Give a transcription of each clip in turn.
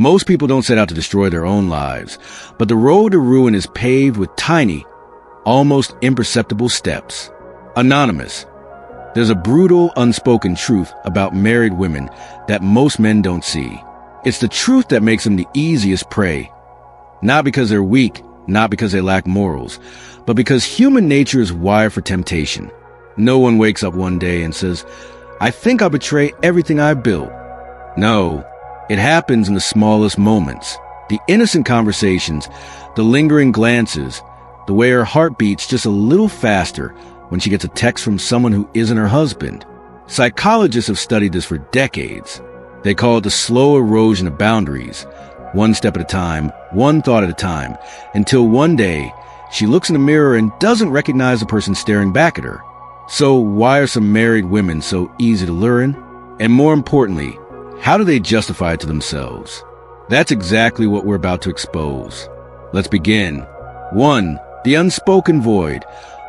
Most people don't set out to destroy their own lives, but the road to ruin is paved with tiny, almost imperceptible steps. Anonymous. There's a brutal, unspoken truth about married women that most men don't see. It's the truth that makes them the easiest prey. Not because they're weak, not because they lack morals, but because human nature is wired for temptation. No one wakes up one day and says, "I think I'll betray everything I built." No, it happens in the smallest moments. The innocent conversations, the lingering glances, the way her heart beats just a little faster when she gets a text from someone who isn't her husband. Psychologists have studied this for decades. They call it the slow erosion of boundaries, one step at a time, one thought at a time, until one day she looks in the mirror and doesn't recognize the person staring back at her. So why are some married women so easy to lure in? And more importantly, how do they justify it to themselves? That's exactly what we're about to expose. Let's begin. 1. The unspoken void.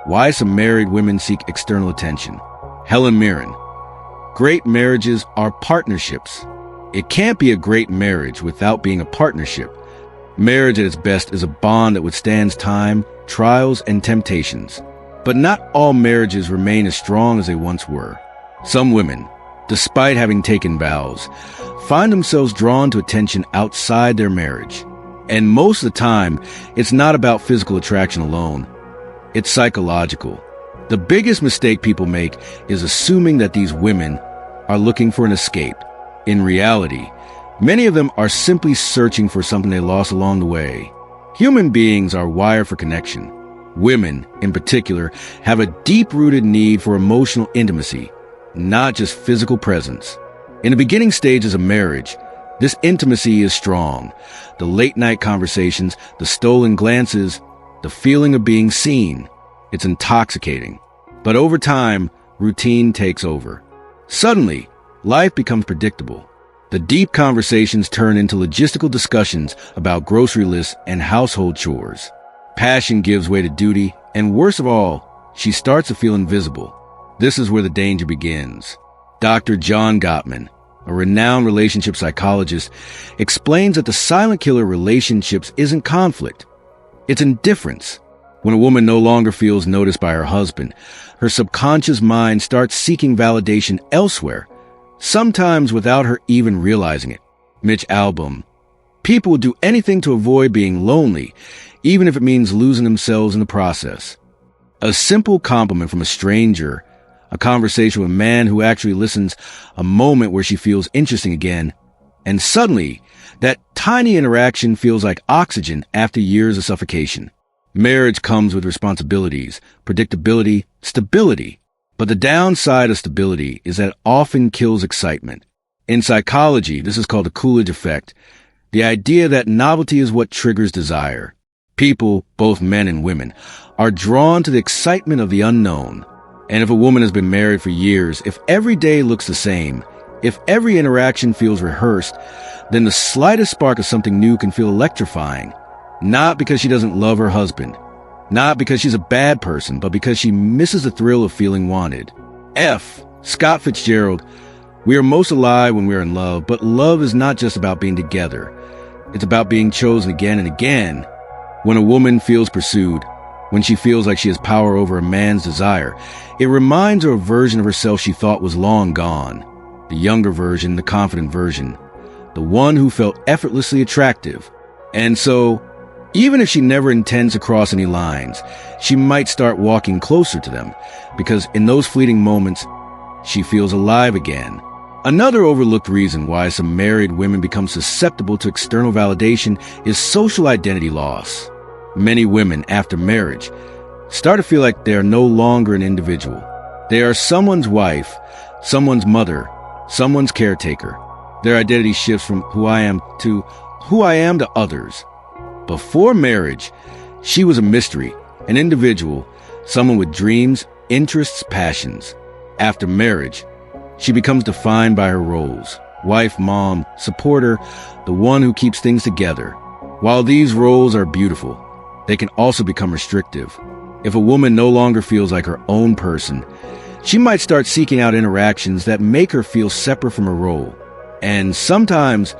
Why some married women seek external attention. Helen Mirren. Great marriages are partnerships. It can't be a great marriage without being a partnership. Marriage at its best is a bond that withstands time, trials, and temptations. But not all marriages remain as strong as they once were. Some women, despite having taken vows, find themselves drawn to attention outside their marriage. And most of the time, it's not about physical attraction alone. It's psychological. The biggest mistake people make is assuming that these women are looking for an escape. In reality, many of them are simply searching for something they lost along the way. Human beings are wired for connection. Women, in particular, have a deep-rooted need for emotional intimacy, not just physical presence. In the beginning stages of marriage, this intimacy is strong. The late-night conversations, the stolen glances, the feeling of being seen. It's intoxicating. But over time, routine takes over. Suddenly, life becomes predictable. The deep conversations turn into logistical discussions about grocery lists and household chores. Passion gives way to duty, and worst of all, she starts to feel invisible. This is where the danger begins. Dr. John Gottman, a renowned relationship psychologist, explains that the silent killer of relationships isn't conflict. It's indifference. When a woman no longer feels noticed by her husband, her subconscious mind starts seeking validation elsewhere, sometimes without her even realizing it. Mitch Albom. People will do anything to avoid being lonely, even if it means losing themselves in the process. A simple compliment from a stranger, a conversation with a man who actually listens, a moment where she feels interesting again, and suddenly, that tiny interaction feels like oxygen after years of suffocation. Marriage comes with responsibilities, predictability, stability. But the downside of stability is that it often kills excitement. In psychology, this is called the Coolidge effect, the idea that novelty is what triggers desire. People, both men and women, are drawn to the excitement of the unknown. And if a woman has been married for years, if every day looks the same, if every interaction feels rehearsed, then the slightest spark of something new can feel electrifying. Not because she doesn't love her husband, not because she's a bad person, but because she misses the thrill of feeling wanted. F. Scott Fitzgerald. We are most alive when we are in love, but love is not just about being together. It's about being chosen again and again. When a woman feels pursued, when she feels like she has power over a man's desire, it reminds her of a version of herself she thought was long gone. The younger version, the confident version, the one who felt effortlessly attractive. And so, even if she never intends to cross any lines, she might start walking closer to them, because in those fleeting moments, she feels alive again. Another overlooked reason why some married women become susceptible to external validation is social identity loss. Many women, after marriage, start to feel like they are no longer an individual. They are someone's wife, someone's mother, someone's caretaker. Their identity shifts from who I am to others. Before marriage, she was a mystery, an individual, someone with dreams, interests, passions. After marriage, she becomes defined by her roles: wife, mom, supporter, the one who keeps things together. While these roles are beautiful, they can also become restrictive. If a woman no longer feels like her own person, she might start seeking out interactions that make her feel separate from her role. And sometimes,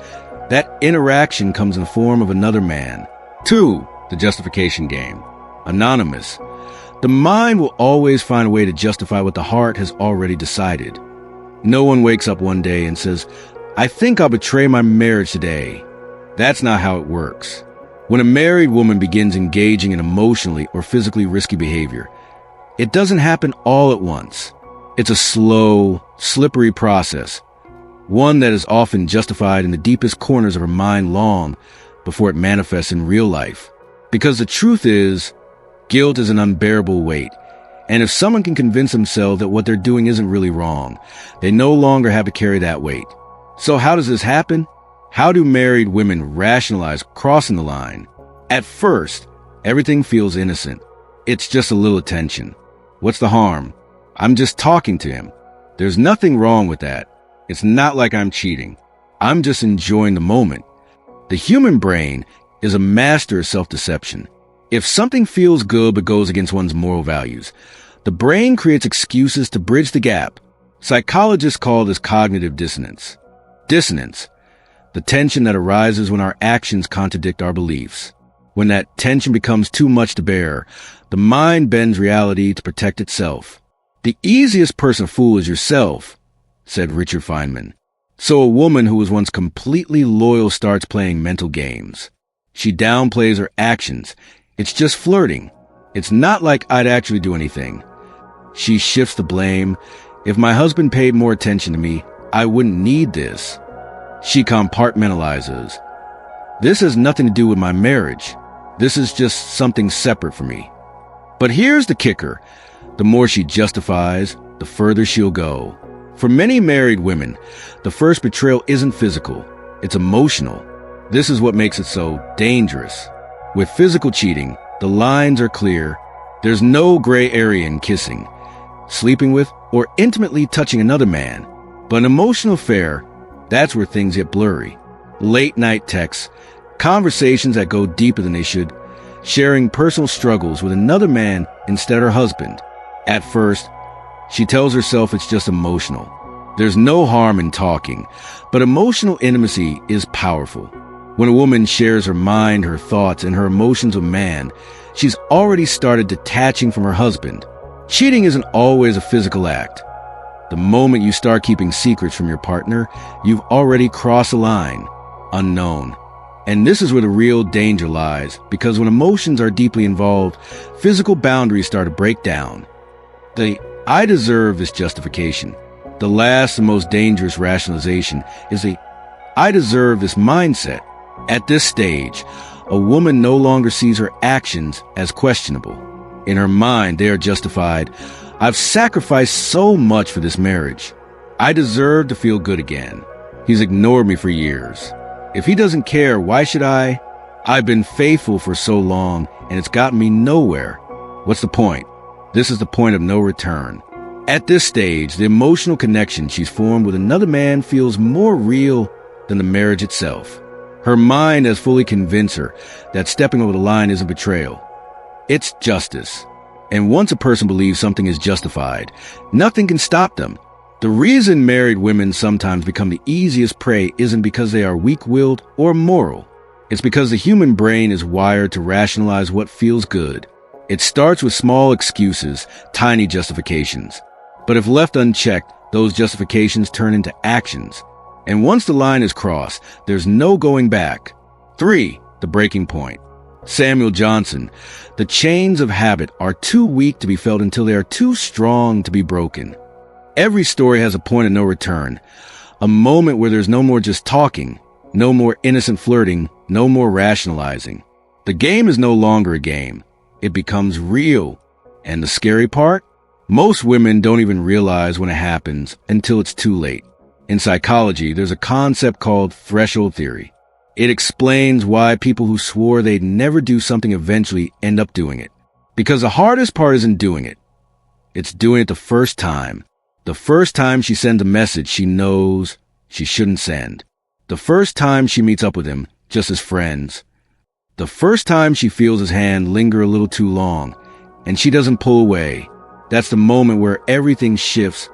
That interaction comes in the form of another man. 2. The justification game. Anonymous. The mind will always find a way to justify what the heart has already decided. No one wakes up one day and says, "I think I'll betray my marriage today." That's not how it works. When a married woman begins engaging in emotionally or physically risky behavior, it doesn't happen all at once. It's a slow, slippery process, one that is often justified in the deepest corners of her mind long before it manifests in real life. Because the truth is, guilt is an unbearable weight, and if someone can convince themselves that what they're doing isn't really wrong, they no longer have to carry that weight. So how does this happen? How do married women rationalize crossing the line? At first, everything feels innocent. It's just a little attention. What's the harm? I'm just talking to him. There's nothing wrong with that. It's not like I'm cheating. I'm just enjoying the moment. The human brain is a master of self-deception. If something feels good but goes against one's moral values, the brain creates excuses to bridge the gap. Psychologists call this cognitive dissonance. Dissonance, the tension that arises when our actions contradict our beliefs. When that tension becomes too much to bear, the mind bends reality to protect itself. The easiest person to fool is yourself, said Richard Feynman. So a woman who was once completely loyal starts playing mental games. She downplays her actions. It's just flirting. It's not like I'd actually do anything. She shifts the blame. If my husband paid more attention to me, I wouldn't need this. She compartmentalizes. This has nothing to do with my marriage. This is just something separate from me. But here's the kicker. The more she justifies, the further she'll go. For many married women, the first betrayal isn't physical. It's emotional. This is what makes it so dangerous. With physical cheating, the lines are clear. There's no gray area in kissing, sleeping with, or intimately touching another man. But an emotional affair, that's where things get blurry. Late night texts, conversations that go deeper than they should, sharing personal struggles with another man instead of her husband. At first, she tells herself it's just emotional. There's no harm in talking, but emotional intimacy is powerful. When a woman shares her mind, her thoughts, and her emotions with a man, she's already started detaching from her husband. Cheating isn't always a physical act. The moment you start keeping secrets from your partner, you've already crossed a line. Unknown. And this is where the real danger lies, because when emotions are deeply involved, physical boundaries start to break down. The "I deserve this" justification. The last and most dangerous rationalization is the "I deserve this" mindset. At this stage, a woman no longer sees her actions as questionable. In her mind, they are justified. I've sacrificed so much for this marriage. I deserve to feel good again. He's ignored me for years. If he doesn't care, why should I? I've been faithful for so long, and it's gotten me nowhere. What's the point? This is the point of no return. At this stage, the emotional connection she's formed with another man feels more real than the marriage itself. Her mind has fully convinced her that stepping over the line isn't betrayal. It's justice. And once a person believes something is justified, nothing can stop them. The reason married women sometimes become the easiest prey isn't because they are weak-willed or immoral. It's because the human brain is wired to rationalize what feels good. It starts with small excuses, tiny justifications. But if left unchecked, those justifications turn into actions. And once the line is crossed, there's no going back. 3. The breaking point. Samuel Johnson. The chains of habit are too weak to be felt until they are too strong to be broken. Every story has a point of no return. A moment where there's no more just talking, no more innocent flirting, no more rationalizing. The game is no longer a game. It becomes real. And the scary part? Most women don't even realize when it happens until it's too late. In psychology, there's a concept called threshold theory. It explains why people who swore they'd never do something eventually end up doing it. Because the hardest part isn't doing it. It's doing it the first time. The first time she sends a message she knows she shouldn't send. The first time she meets up with him, just as friends. The first time she feels his hand linger a little too long, and she doesn't pull away. That's the moment where everything shifts,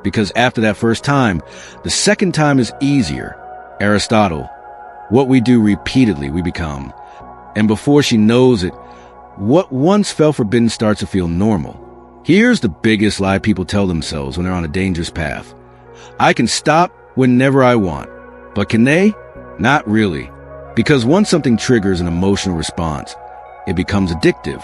because after that first time, the second time is easier. Aristotle, What we do repeatedly, we become. And before she knows it, what once felt forbidden starts to feel normal. Here's the biggest lie people tell themselves when they're on a dangerous path. I can stop whenever I want. But can they? Not really. Because once something triggers an emotional response, it becomes addictive.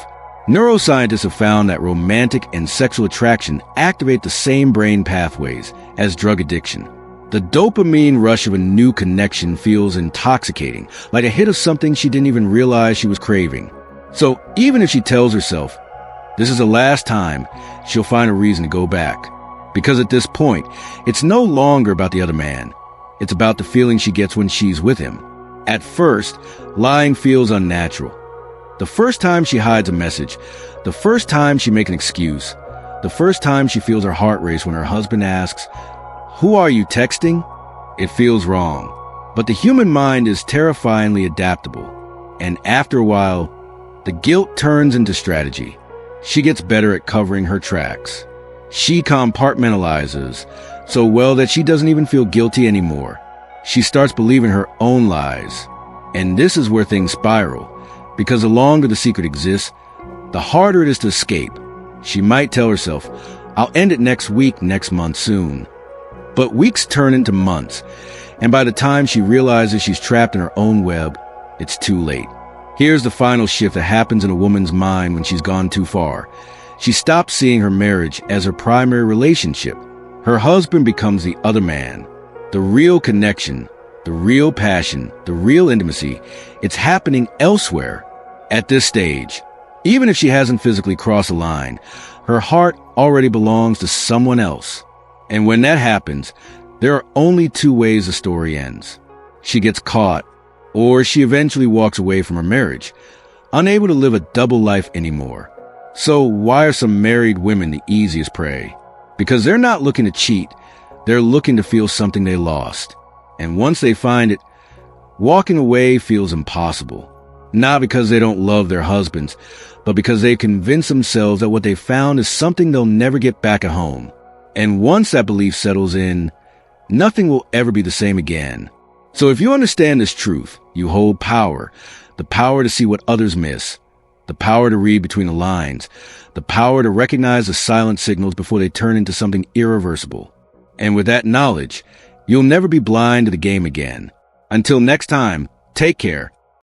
Neuroscientists have found that romantic and sexual attraction activate the same brain pathways as drug addiction. The dopamine rush of a new connection feels intoxicating, like a hit of something she didn't even realize she was craving. So even if she tells herself, this is the last time, she'll find a reason to go back. Because at this point, it's no longer about the other man. It's about the feeling she gets when she's with him. At first, lying feels unnatural. The first time she hides a message, the first time she makes an excuse, the first time she feels her heart race when her husband asks, "Who are you texting?" It feels wrong. But the human mind is terrifyingly adaptable. And after a while, the guilt turns into strategy. She gets better at covering her tracks. She compartmentalizes so well that she doesn't even feel guilty anymore. She starts believing her own lies. And this is where things spiral. Because the longer the secret exists, the harder it is to escape. She might tell herself, I'll end it next week, next month, soon. But weeks turn into months, and by the time she realizes she's trapped in her own web, it's too late. Here's the final shift that happens in a woman's mind when she's gone too far. She stops seeing her marriage as her primary relationship. Her husband becomes the other man. The real connection, the real passion, the real intimacy, it's happening elsewhere. At this stage, even if she hasn't physically crossed a line, her heart already belongs to someone else. And when that happens, there are only two ways the story ends. She gets caught, or she eventually walks away from her marriage, unable to live a double life anymore. So why are some married women the easiest prey? Because they're not looking to cheat, they're looking to feel something they lost. And once they find it, walking away feels impossible. Not because they don't love their husbands, but because they've convinced themselves that what they found is something they'll never get back at home. And once that belief settles in, nothing will ever be the same again. So if you understand this truth, you hold power. The power to see what others miss. The power to read between the lines. The power to recognize the silent signals before they turn into something irreversible. And with that knowledge, you'll never be blind to the game again. Until next time, take care.